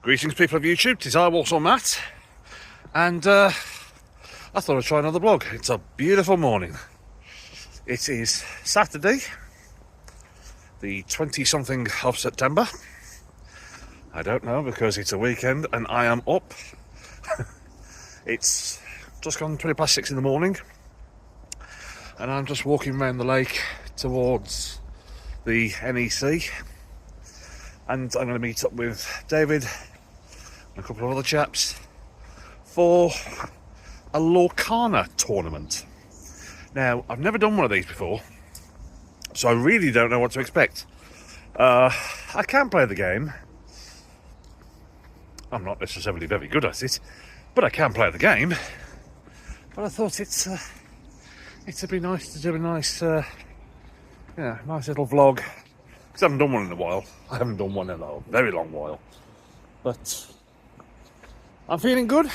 Greetings, people of YouTube. It is I, also Matt, and I thought I'd try another vlog. It's a beautiful morning. It is Saturday, the 20-something of September. I don't know because it's a weekend and I am up. It's just gone 20 past 6 in the morning, and I'm just walking around the lake towards the NEC, and I'm going to meet up with David and a couple of other chaps for a Lorcana tournament. Now, I've never done one of these before, so I really don't know what to expect. I can play the game. I'm not necessarily very good at it, but I can play the game. But I thought it'd be nice to do a nice little vlog, because I haven't done one in a while. I haven't done one in a very long while. But I'm feeling good.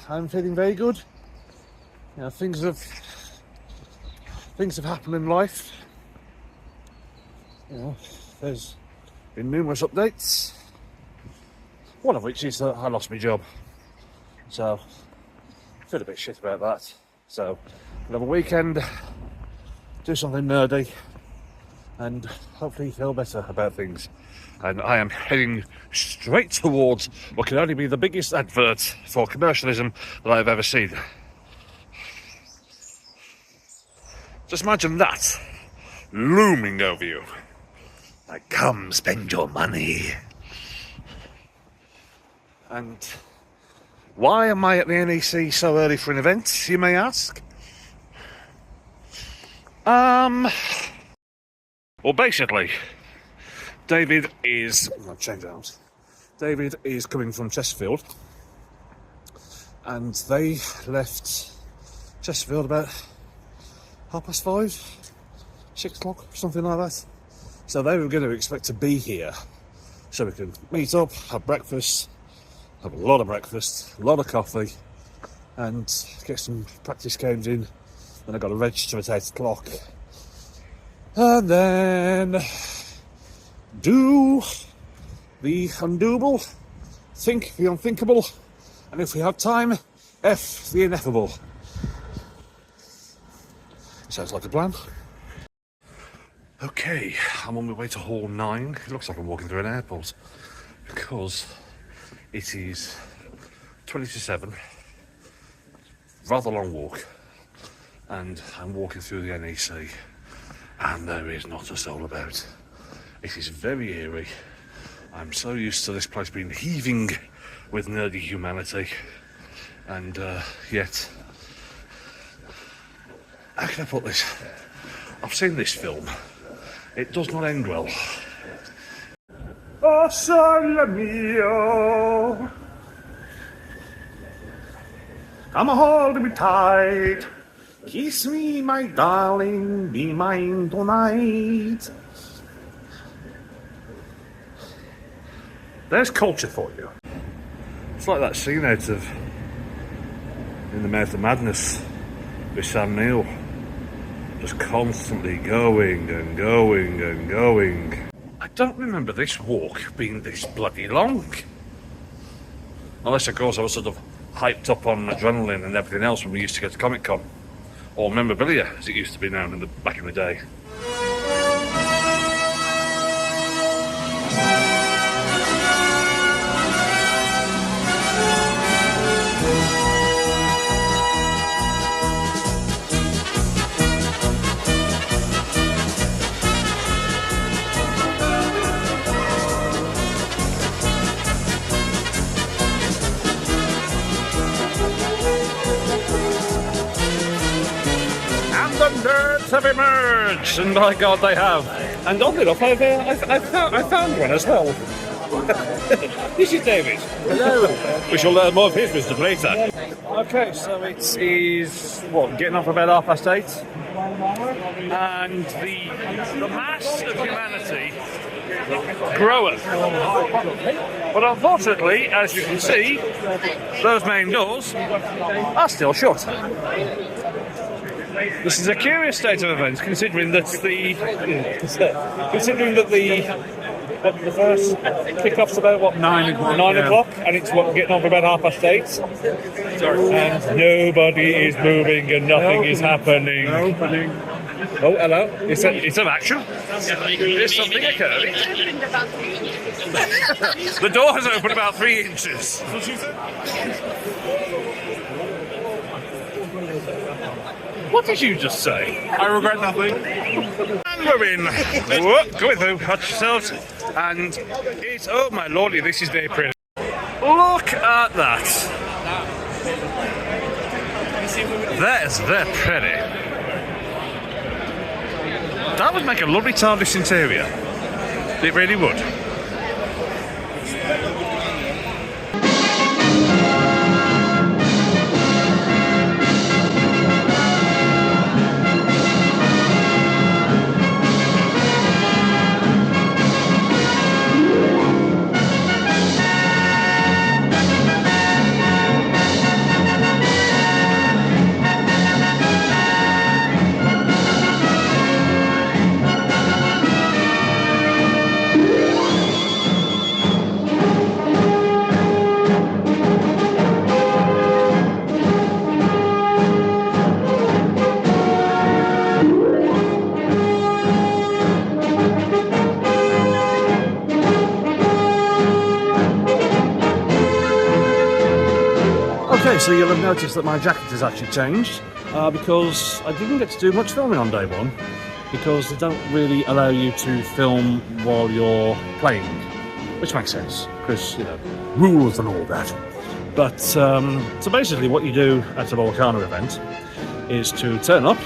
I'm feeling very good. You know, things have happened in life. You know, there's been numerous updates. One of which is that I lost my job. So I feel a bit shit about that. So we'll have a weekend, do something nerdy, and hopefully feel better about things. And I am heading straight towards what can only be the biggest advert for commercialism that I've ever seen. Just imagine that looming over you. Like, come spend your money. And why am I at the NEC so early for an event, you may ask? Well, basically, David is... I'll change out. David is coming from Chesterfield, and they left Chesterfield about 5:30, 6 o'clock, something like that. So they were going to expect to be here, so we can meet up, have breakfast, have a lot of breakfast, a lot of coffee, and get some practice games in. Then I've got to register at 8 o'clock. And then do the undoable, think the unthinkable, and if we have time, F the ineffable. Sounds like a plan. Okay, I'm on my way to Hall 9. It looks like I'm walking through an airport, because it is 20 to 7, rather long walk, and I'm walking through the NEC, and there is not a soul about. It is very eerie. I'm so used to this place being heaving with nerdy humanity, and yet, how can I put this? I've seen this film. It does not end well. Oh, sole mio, come hold me tight, kiss me, my darling, be mine tonight. There's culture for you. It's like that scene out of In the Mouth of Madness with Sam Neill, just constantly going and going and going. I don't remember this walk being this bloody long. Unless, of course, I was sort of hyped up on adrenaline and everything else when we used to go to Comic Con, or memorabilia, as it used to be known back in the day. The nerds have emerged, and by God they have. And oddly enough, I found one as well. This is David. Hello. We shall learn more of his wisdom later. Okay, so it is, getting off about 8:30. And the mass of humanity groweth. But unfortunately, as you can see, those main doors are still shut. This is a curious state of events, considering that the What, the first kick-off's about, what, 9 o'clock? 9 o'clock, and it's, what, getting on for about 8:30? Sorry. And nobody is moving and nothing is happening. Oh, hello. It's an action. There's something occurring. The door has opened about 3 inches. What you said? What did you just say? I regret nothing. And we're in. Whoop, coming through. Watch yourselves. And it's, oh my lordy, this is very pretty. Look at that. That is very pretty. That would make a lovely TARDIS interior. It really would. Okay, so you'll have noticed that my jacket has actually changed because I didn't get to do much filming on day one because they don't really allow you to film while you're playing, which makes sense because, you know, rules and all that. But so basically what you do at a Lorcana event is to turn up,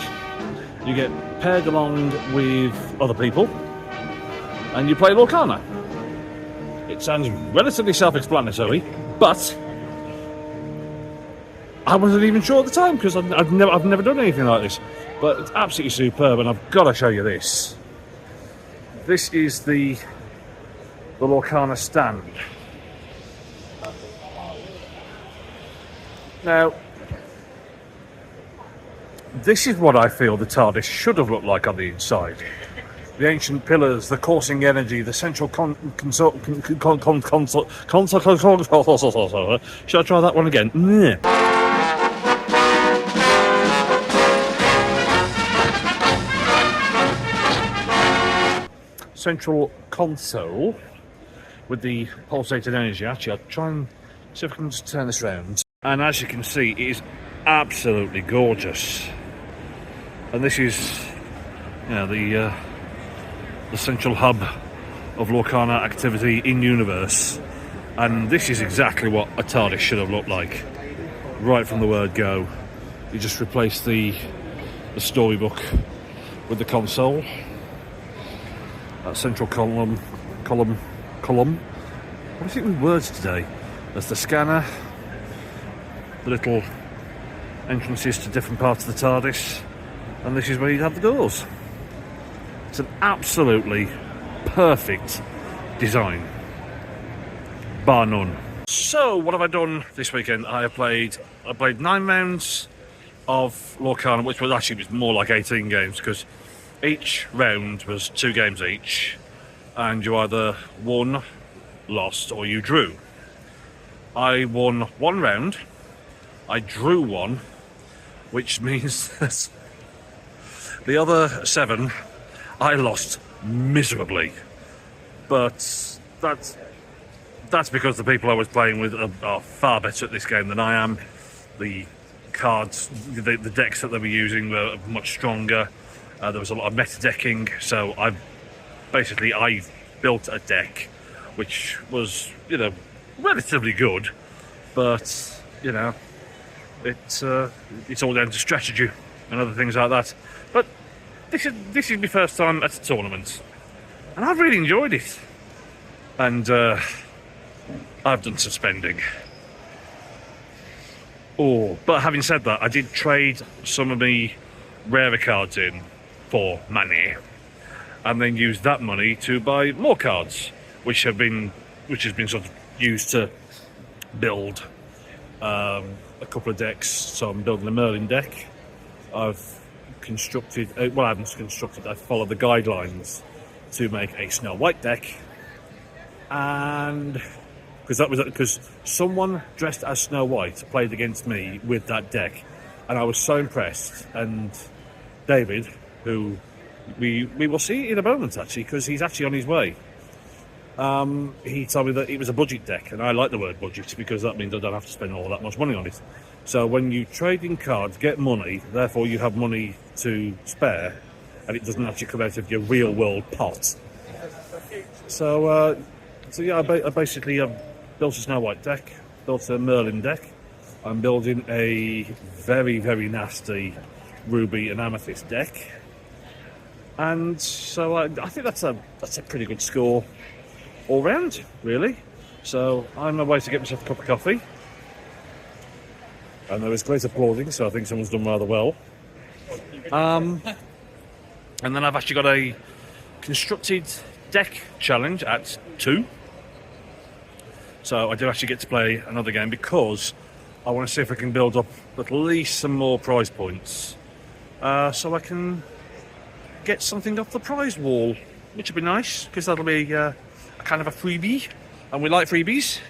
you get paired along with other people and you play Lorcana. It sounds relatively self-explanatory, but I wasn't even sure at the time because I've never done anything like this, but it's absolutely superb, and I've got to show you this. This is the Lorcana stand. Now, this is what I feel the TARDIS should have looked like on the inside. The ancient pillars, the coursing energy, the central console. Should I try that one again? Central console with the pulsated energy. Actually, I'll try and see if I can just turn this round. And as you can see, it is absolutely gorgeous. And this is, you know, the central hub of Lorcana activity in universe. And this is exactly what a TARDIS should have looked like, right from the word go. You just replace the storybook with the console. That central column. What do you think with words today? There's the scanner, the little entrances to different parts of the TARDIS, and this is where you'd have the doors. It's an absolutely perfect design, bar none. So, what have I done this weekend? I played 9 rounds of Lorcana, which was more like 18 games because each round was 2 games each, and you either won, lost, or you drew. I won 1 round, I drew 1, which means that the other 7 I lost miserably. But that's because the people I was playing with are far better at this game than I am. The cards, the decks that they were using were much stronger. There was a lot of meta decking, so I built a deck which was, you know, relatively good, but, you know, it's all down to strategy and other things like that. But this is my first time at a tournament, and I've really enjoyed it. And I've done some spending. Oh, but having said that, I did trade some of the rarer cards in for money, and then used that money to buy more cards, which has been sort of used to build a couple of decks. So I'm building a Merlin deck. I've constructed, well, I haven't constructed, I've followed the guidelines to make a Snow White deck, and because someone dressed as Snow White played against me with that deck, and I was so impressed. And David, who we will see in a moment actually, because he's actually on his way. He told me that it was a budget deck, and I like the word budget because that means I don't have to spend all that much money on it. So when you trade in cards, get money, therefore you have money to spare, and it doesn't actually come out of your real world pot. So yeah, I basically built a Snow White deck, built a Merlin deck. I'm building a very, very nasty Ruby and Amethyst deck, and so I think that's a pretty good score all round, really. So I'm on my way to get myself a cup of coffee, and there was great applauding, so I think someone's done rather well. And then I've actually got a constructed deck challenge at 2. So I do actually get to play another game because I want to see if I can build up at least some more prize points, so I can get something off the prize wall, which would be nice because that'll be a kind of a freebie, and we like freebies.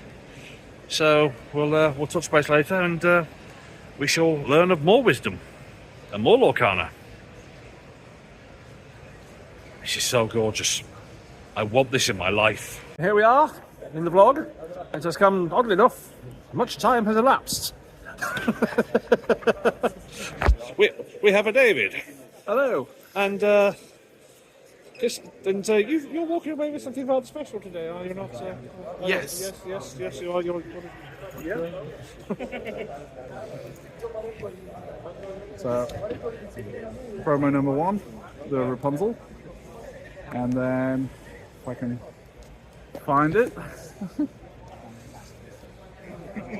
So we'll touch base later, and we shall learn of more wisdom and more Lorcana. This is so gorgeous. I want this in my life. Here we are in the vlog. It has come, oddly enough, much time has elapsed. we have a David. Hello. And you're walking away with something rather special today, are you not? Yes. Yes, you are. Yeah. So, promo number 1, the Rapunzel. And then, if I can find it.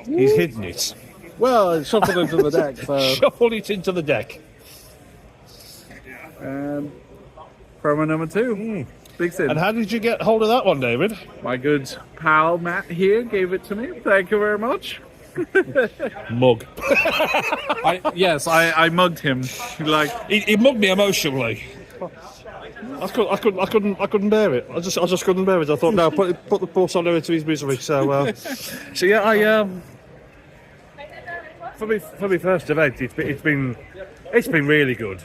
He's hidden it. Well, I shuffled into the deck, so... Shuffled it into the deck. And promo number 2, Big Sin. And how did you get hold of that one, David? My good pal Matt here gave it to me. Thank you very much. Mug. I mugged him. He mugged me emotionally. I couldn't bear it. I just couldn't bear it. I thought, no, put the poor son into his misery. So yeah, for my first event, it's been really good,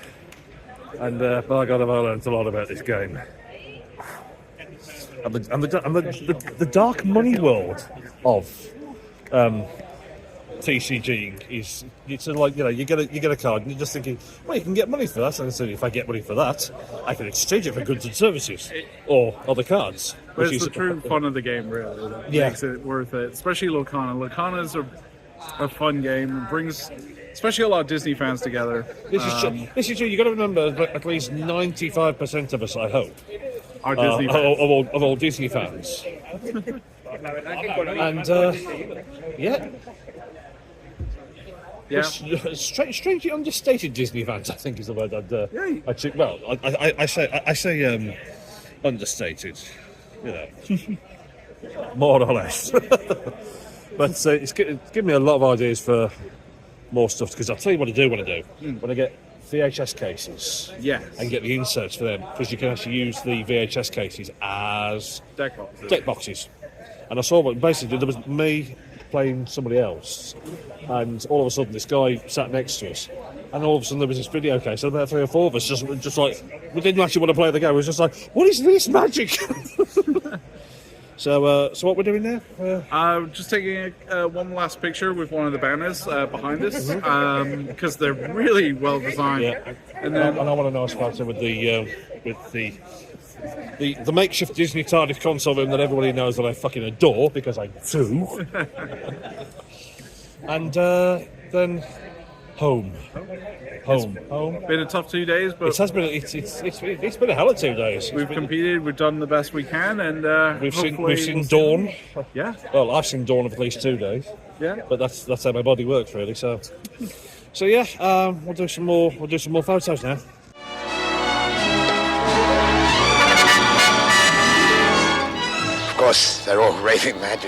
and by God, I've learned a lot about this game. And the dark money world of TCG it's like, you get a card and you're just thinking, well, you can get money for that, and so if I get money for that, I can exchange it for goods and services or other cards. But it's the true fun of the game, really. That makes it worth it, especially Lorcana. Lorcana is a fun game. It brings especially a lot of Disney fans together. This is true. You've got to remember that at least 95% of us, I hope, are Disney fans. Of all Disney fans. And yeah. Strangely understated Disney fans, I think, is the word I'd say. Well, I say understated, more or less. But it's given me a lot of ideas for more stuff, because I'll tell you what I do want to do. When I get VHS cases, and get the inserts for them, because you can actually use the VHS cases as deck boxes. And I saw basically there was me playing somebody else, and all of a sudden this guy sat next to us, and all of a sudden there was this video case, and about 3 or 4 of us just like, we didn't actually want to play the game. We was just like, what is this magic? So what we're doing now? Just taking one last picture with one of the banners behind us, because they're really well designed. Yeah. And then I want a nice photo with the makeshift Disney TARDIS console room that everybody knows that I fucking adore, because I do. And then home. Been a tough 2 days, but it's been a hell of 2 days. We've competed, we've done the best we can, and we've seen dawn. Yeah. Well, I've seen dawn of at least 2 days. Yeah. But that's how my body works, really. So yeah, we'll do some more photos now. Of course, they're all raving mad,